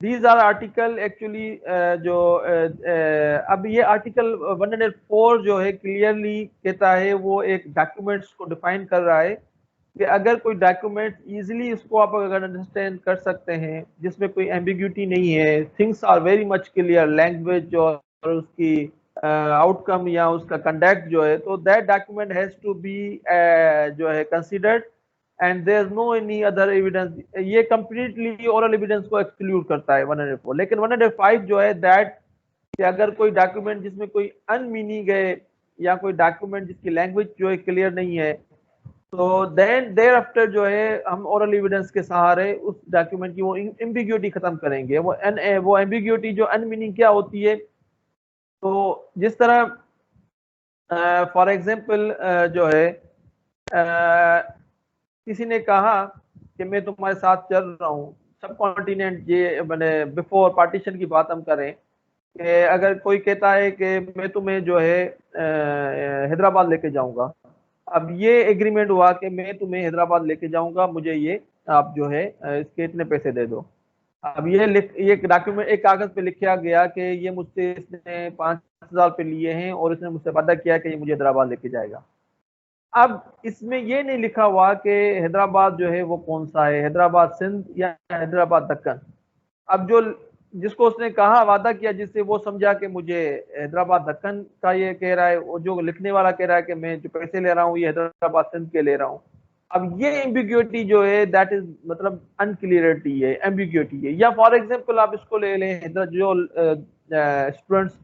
These are article actually जो अब ये आर्टिकल 104 जो है क्लियरली कहता है, वो एक डॉक्यूमेंट्स को डिफाइन कर रहा है कि अगर कोई डॉक्यूमेंट इजीली उसको आप अगर अंडरस्टैंड कर सकते हैं, जिसमें कोई एम्बिग्यूटी नहीं है, things are very much clear, language और उसकी आउटकम या उसका कंडक्ट जो है, तो that document has to be जो है considered and there is no any other evidence. ये कंप्लीटली ओरल एविडेंस को एक्सक्लूड करता है 104। लेकिन 105 जो है दैट कि अगर कोई डॉक्यूमेंट जिसमें कोई अनमीनिंग है या कोई डॉक्यूमेंट जिसकी लैंग्वेज जो है क्लियर नहीं है, तो देन देयर आफ्टर जो है हम ओरल एविडेंस के सहारे उस डॉक्यूमेंट की वो एम्बिग्यूटी खत्म करेंगे। वो एम्बिग्यूटी जो अनमीनिंग क्या होती है, तो जिस तरह फॉर एग्जांपल जो है किसी ने कहा कि मैं तुम्हारे साथ चल रहा हूँ, सब कॉन्टिनेंट, ये मैंने बिफोर पार्टीशन की बात हम करें कि अगर कोई कहता है कि मैं तुम्हें जो है हैदराबाद लेके जाऊंगा, अब ये एग्रीमेंट हुआ कि मैं तुम्हें हैदराबाद लेके जाऊंगा, मुझे ये आप जो है इसके इतने पैसे दे दो। अब ये डॉक्यूमेंट एक कागज पे लिखा गया कि ये मुझसे इसने 5,000 रुपये लिए हैं और इसने मुझसे वादा किया कि ये मुझे हैदराबाद लेके जाएगा। अब इसमें ये नहीं लिखा हुआ कि हैदराबाद जो है वो कौन सा है, हैदराबाद सिंध या हैदराबाद दक्कन। अब जो जिसको उसने कहा वादा किया, जिससे वो समझा कि मुझे हैदराबाद दक्कन का ये कह रहा है, वो जो लिखने वाला कह रहा है कि मैं जो पैसे ले रहा हूँ ये हैदराबाद सिंध के ले रहा हूँ। अब ये एम्बिग्यूटी जो है दैट इज मतलब अनक्लियरिटी है, एम्बिग्यूटी है। या फॉर एग्जांपल आप इसको ले लें, जो स्टूडेंट्स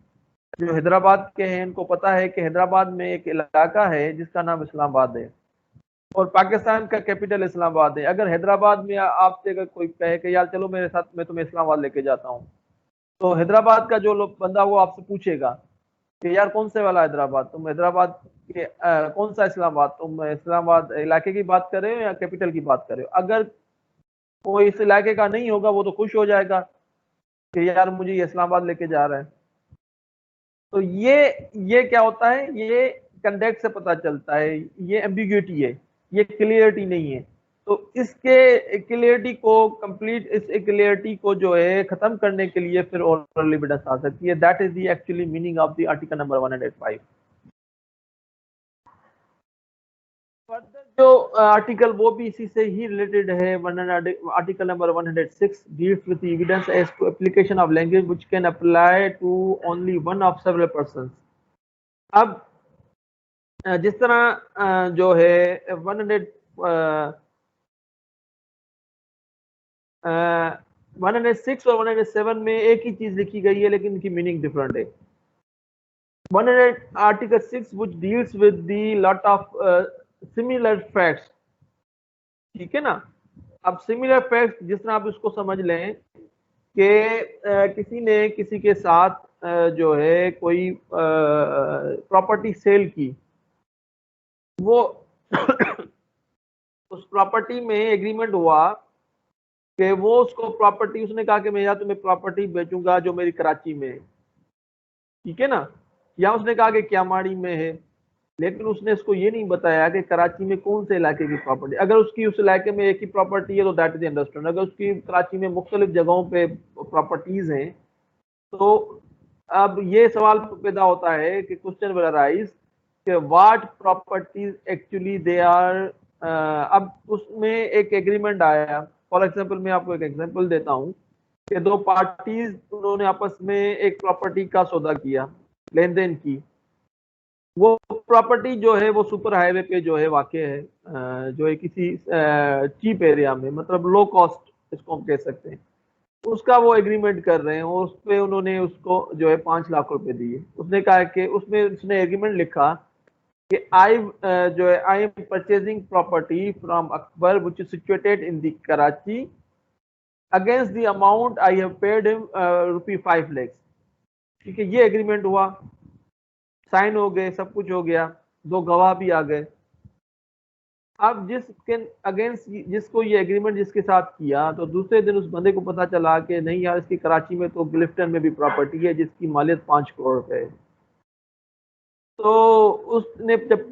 जो हैदराबाद के हैं उनको पता है कि हैदराबाद में एक इलाका है जिसका नाम इस्लामाबाद है और पाकिस्तान का कैपिटल इस्लामाबाद है। अगर हैदराबाद में आपसे अगर कोई कहे कि यार चलो मेरे साथ, मैं तुम्हें इस्लामाबाद लेके जाता हूँ, तो हैदराबाद का जो लोग बंदा वो आपसे पूछेगा कि यार कौन से वाला हैदराबाद, तुम हैदराबाद के कौन सा इस्लामाबाद, तुम इस्लामाबाद इलाके की बात कर रहे हो या कैपिटल की बात कर रहे हो। अगर कोई इस इलाके का नहीं होगा वो तो खुश हो जाएगा कि यार मुझे ये इस्लामाबाद लेके जा रहा है। तो ये क्या होता है, ये कंटेक्स्ट से पता चलता है, ये एम्बिग्यूटी है, ये क्लियरिटी नहीं है। तो इसके क्लियरिटी को कंप्लीट, इस क्लियरिटी को जो है खत्म करने के लिए फिर ओरल एविडेंस आ सकती है। That is the actually meaning of the article number 105। Further जो आर्टिकल वो भी इसी से ही रिलेटेड है, article number 106 deals with evidence as to application of language which can apply to only one of several persons. अब जिस तरह जो है 106 और 107 में एक ही चीज लिखी गई है लेकिन इनकी मीनिंग डिफरेंट है। 100 article 6 which deals with the lot of similar facts, ठीक है ना। अब सिमिलर फैक्ट्स जिस तरह आप इसको समझ लें कि किसी ने किसी के साथ जो है कोई प्रॉपर्टी सेल की, वो उस प्रॉपर्टी में एग्रीमेंट हुआ कि वो उसको प्रॉपर्टी, उसने कहा कि मैं या तुम्हें प्रॉपर्टी बेचूंगा जो मेरी कराची में है, ठीक है ना, या उसने कहा कि क्यामाड़ी में है। लेकिन उसने इसको ये नहीं बताया कि कराची में कौन से इलाके की प्रॉपर्टी। अगर उसकी उस इलाके में एक ही प्रॉपर्टी है तो दैट इज अंडरस्टैंड। अगर उसकी कराची में मुख्तलिफ जगहों पे प्रॉपर्टीज हैं, तो अब ये सवाल पैदा होता है कि क्वेश्चन विल अराइज कि what properties actually they are. अब उसमें एक एग्रीमेंट आया, फॉर एग्जांपल मैं आपको एक एग्जांपल देता हूँ कि दो पार्टीज उन्होंने आपस में एक प्रॉपर्टी का सौदा किया, लेन देन की। वो प्रॉपर्टी जो है वो सुपर हाईवे पे जो है वाक़ है, जो है किसी चीप एरिया में, मतलब लो कॉस्ट इसको हम कह सकते हैं। उसका वो एग्रीमेंट कर रहे हैं और उस पे उन्होंने उसको जो है 5 लाख रुपए दिए। उसने कहा कि उसमें उसने एग्रीमेंट लिखा कि आई जो है I am purchasing property from Akbar which is situated in the Karachi against the amount I have paid him ₹5 lakh. ठीक है, ये एग्रीमेंट हुआ, साइन हो गए, सब कुछ हो गया, दो गवाह भी आ गए। अब जिसके अगेंस्ट जिसको ये एग्रीमेंट जिसके साथ किया, तो दूसरे दिन उस बंदे को पता चला कि नहीं यार, इसकी कराची में तो गिलिफ्टन में भी प्रॉपर्टी है जिसकी मालियत 5 करोड़ रुपए है। तो उसने जब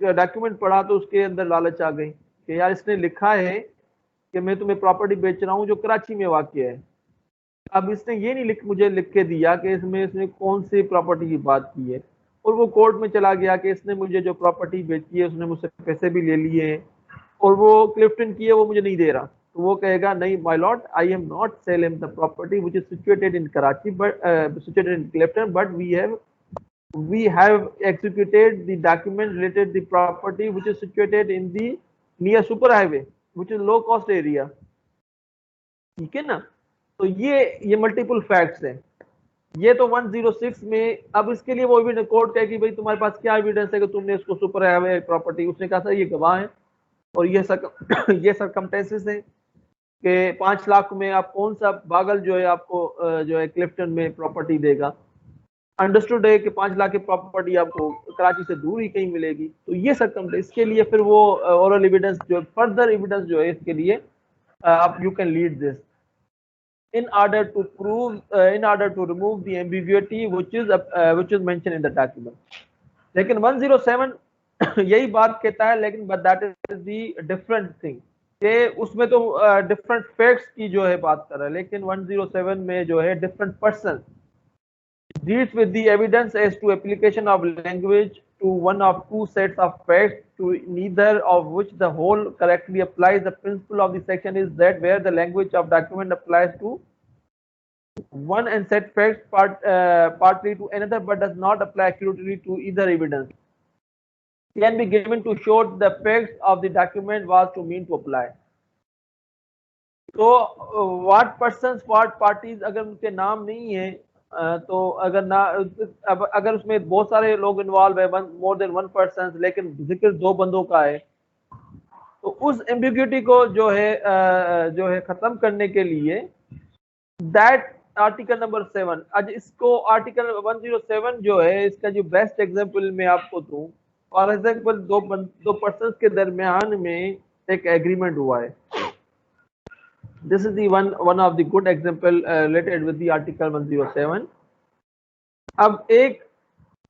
डॉक्यूमेंट पढ़ा तो उसके अंदर लालच आ गई कि यार इसने लिखा है कि मैं तुम्हें प्रॉपर्टी बेच रहा हूँ जो कराची में वाक़ है, अब इसने ये नहीं मुझे लिख के दिया कि इसमें इसने कौन सी प्रॉपर्टी की बात की है, और वो कोर्ट में चला गया कि इसने मुझे जो प्रॉपर्टी बेची है उसने मुझसे पैसे भी ले लिए हैं, और वो क्लिफ्टन की है वो मुझे नहीं दे रहा, तो वो कहेगा नहीं my Lord, I am not selling the property which is situated in Karachi but situated in Clifton, but we have executed the document related the property which is situated in the near super highway which is low cost area। ठीक है ना, तो ये multiple facts हैं। ये तो 106 में, अब इसके लिए वो भी कोर्ट कहे कि भाई तुम्हारे पास क्या एविडेंस है कि तुमने इसको सुपर हाईवे प्रॉपर्टी, उसने कहा सर ये गवाह है और ये ये सरकमटेंसेस है कि 5 लाख में आप कौन सा पागल जो है आपको जो है क्लिफ्टन में प्रॉपर्टी देगा। अंडरस्टूड है कि 5 लाख की प्रॉपर्टी आपको कराची से दूर ही कहीं मिलेगी, तो ये सरकमटेंस, इसके लिए फिर वो ओरल एविडेंस जो फर्दर एविडेंस जो है इसके लिए आप you can lead this in order to prove in order to remove the ambiguity which is mentioned in the document। लेकिन 107 यही बात कहता है, लेकिन but that is the different thing कि उसमें तो डिफरेंट फैक्ट्स की जो है बात कर रहा है, लेकिन 107 में जो है different person deals with the evidence as to application of language to one of two sets of facts to neither of which the whole correctly applies। The principle of the section is that where the language of document applies to one and set facts partly to another but does not apply accurately to either evidence can be given to show the facts of the document was to mean to apply। तो what persons what parties अगर उनके नाम नहीं है तो अगर ना, अब अगर उसमें बहुत सारे लोग इन्वॉल्व है, मोर देन वन पर्सन, लेकिन जिक्र 2 बंदों का है, तो उस एम्बिग्यूटी को जो है खत्म करने के लिए दैट आर्टिकल नंबर 7, आज इसको आर्टिकल 107 जो है इसका जो बेस्ट एग्जांपल मैं आपको दूं, फॉर एग्जांपल दो पर्सन के दरमियान में एक एग्रीमेंट हुआ है। This is the one of the good example related with the article 107।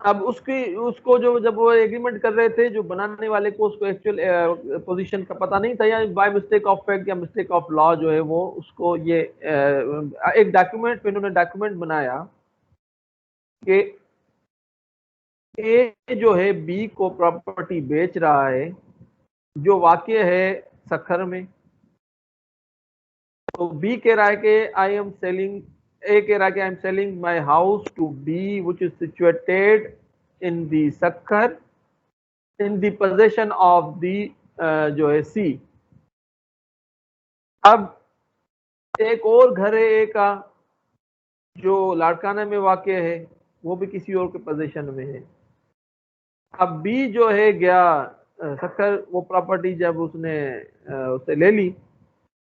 अब उसको जो जब वो एग्रीमेंट कर रहे थे, जो बनाने वाले को उसको एक्चुअल पोजीशन का पता नहीं था, या बाय मिस्टेक ऑफ फैक्ट या मिस्टेक ऑफ लॉ जो है वो उसको ये एक डॉक्यूमेंट पे इन्होंने डॉक्यूमेंट बनाया कि ए जो है बी को प्रॉपर्टी बेच रहा है जो वाक़ई है सखर में। तो बी कह रहा है कि आई एम सेलिंग, ए कह रहा है कि I am selling my house to B which is situated in the Sukkur in the possession of the जो है सी। अब एक और घर है ए का जो लाड़काना में वाक़ है, वो भी किसी और के पोजेशन में है। अब बी जो है गया सक्खर, वो प्रॉपर्टी जब उसने उसे ले ली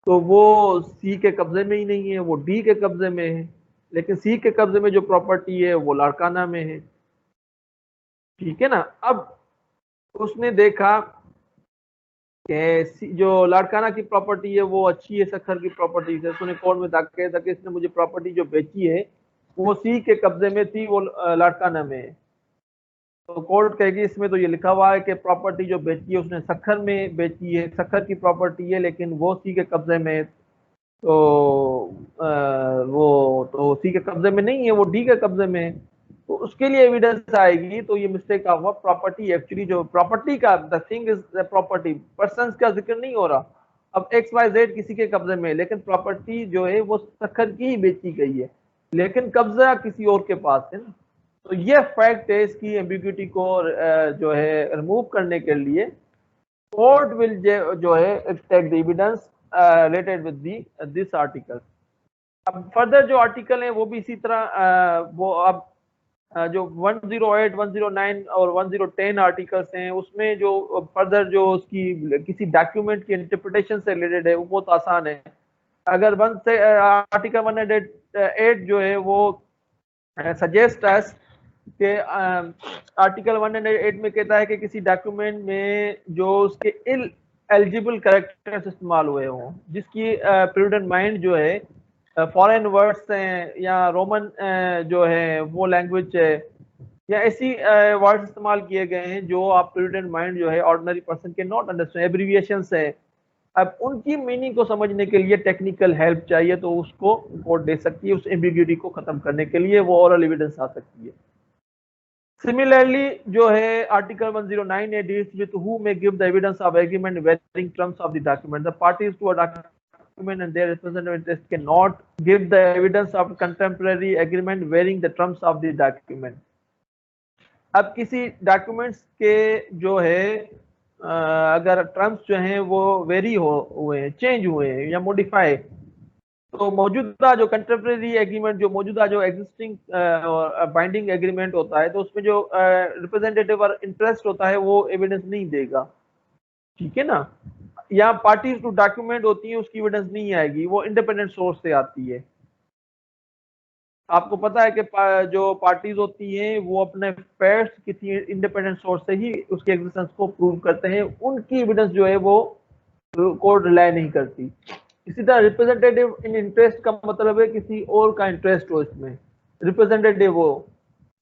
तो वो सी के कब्जे में ही नहीं है, वो डी के कब्जे में है, लेकिन सी के कब्जे में जो प्रॉपर्टी है वो लाड़काना में है। ठीक है ना, अब उसने देखा कि जो लाड़काना की प्रॉपर्टी है वो अच्छी है सखर की प्रॉपर्टी से, उसने कोर्ट में कहा था कि इसने मुझे प्रॉपर्टी जो बेची है वो सी के कब्जे में थी, वो लाड़काना में है। तो कोर्ट कहेगी इसमें तो ये लिखा हुआ है कि प्रॉपर्टी जो बेची है उसने सखर में बेची है, सखर की प्रॉपर्टी है, लेकिन वो सी के कब्जे में, तो वो तो सी के कब्जे में नहीं है, वो डी के कब्जे में है। तो उसके लिए एविडेंस आएगी, तो ये मिस्टेक का हुआ। प्रॉपर्टी एक्चुअली जो प्रॉपर्टी का the thing is the property, person का जिक्र नहीं हो रहा। अब एक्स वाई जेड किसी के कब्जे में है, लेकिन प्रॉपर्टी जो है वो सखर की ही बेची गई है, लेकिन कब्जा किसी और के पास है ना। तो ये फैक्ट है, इसकी एम्बिग्यूटी को जो है रिमूव करने के लिए कोर्ट विल जो है take the evidence related with this article. अब फर्दर जो आर्टिकल है वो भी इसी तरह वो अब जो 108, 109 और 1010 आर्टिकल्स हैं, उसमें जो फर्दर जो उसकी किसी डॉक्यूमेंट की इंटरप्रिटेशन से रिलेटेड है वो बहुत आसान है। अगर आर्टिकल 108 जो है वो सजेस्ट अस के आर्टिकल 108 में कहता है कि किसी डॉक्यूमेंट में जो उसके इल एलिजिबल कैरेक्टर्स इस्तेमाल हुए हों, जिसकी प्रूडेंट माइंड जो है फॉरेन वर्ड्स हैं या रोमन जो है वो लैंग्वेज है, या ऐसी वर्ड्स इस्तेमाल किए गए हैं जो आप प्रूडेंट माइंड जो है ऑर्डिनरी पर्सन के नॉट अंडरस्टैंड, एब्रीविएशंस है, अब उनकी मीनिंग को समझने के लिए टेक्निकल हेल्प चाहिए, तो उसको कोर्ट दे सकती है, उस एम्बिग्यूटी को खत्म करने के लिए वो ओरल एविडेंस आ सकती है। सिमिलरली जो है article 109 A deals with who may give the evidence of agreement varying terms of the document. The parties to a document and their representative interest cannot give the evidence of contemporary agreement varying the terms of the document। अब किसी documents के जो है अगर terms जो हैं वो very हुए हैं, चेंज हुए हैं या मॉडिफाई, तो मौजूदा जो कंटेम्प्रेरी एग्रीमेंट, जो मौजूदा जो एग्जिस्टिंग बाइंडिंग एग्रीमेंट होता है, तो उसमें जो रिप्रेजेंटेटिव और इंटरेस्ट होता है वो एविडेंस नहीं देगा, ठीक है ना। या पार्टीज टू डॉक्यूमेंट होती है, उसकी एविडेंस नहीं आएगी, वो इंडिपेंडेंट सोर्स से आती है। आपको पता है कि जो पार्टीज होती हैं वो अपने फैक्ट्स किसी इंडिपेंडेंट सोर्स से ही उसके एग्जिस्टेंस को प्रूव करते हैं, उनकी एविडेंस जो है वो कोर्ट रिलाई नहीं करती। इसी तरह रिप्रेजेंटेटिव इन इंटरेस्ट का मतलब है किसी और का इंटरेस्ट हो, इसमें रिप्रेजेंटेटिव हो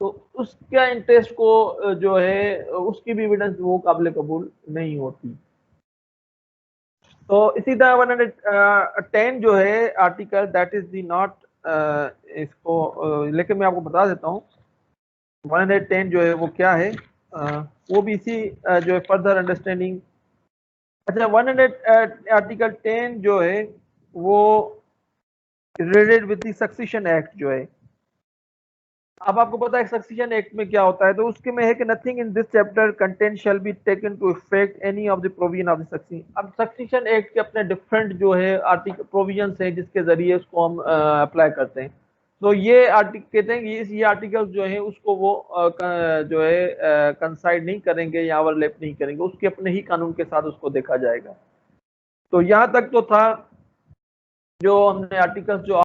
तो उसका इंटरेस्ट को जो है उसकी भी एविडेंस वो काबिल कबूल नहीं होती। तो इसी तरह 110 जो है article that is the not, इसको लेकिन मैं आपको बता देता हूँ 110 जो है वो क्या है, वो भी इसी जो है फर्दर अंडरस्टैंडिंग। अच्छा 100 आर्टिकल 10 जो है वो related with the succession act जो है। अब आपको पता है सक्सेशन एक्ट में क्या होता है, तो उसके में है कि nothing in this chapter content shall be taken to effect any of the provision of the succession. अब सक्सेशन एक्ट के अपने डिफरेंट जो है आर्टिकल प्रोविजंस हैं जिसके जरिए उसको हम अप्लाई करते हैं। तो ये आर्टिकल कहते हैं कि ये आर्टिकल जो है उसको वो जो है कंसाइड नहीं करेंगे या ओवरलैप नहीं करेंगे, उसके अपने ही कानून के साथ उसको देखा जाएगा। तो यहाँ तक तो था जो हमने आर्टिकल्स जो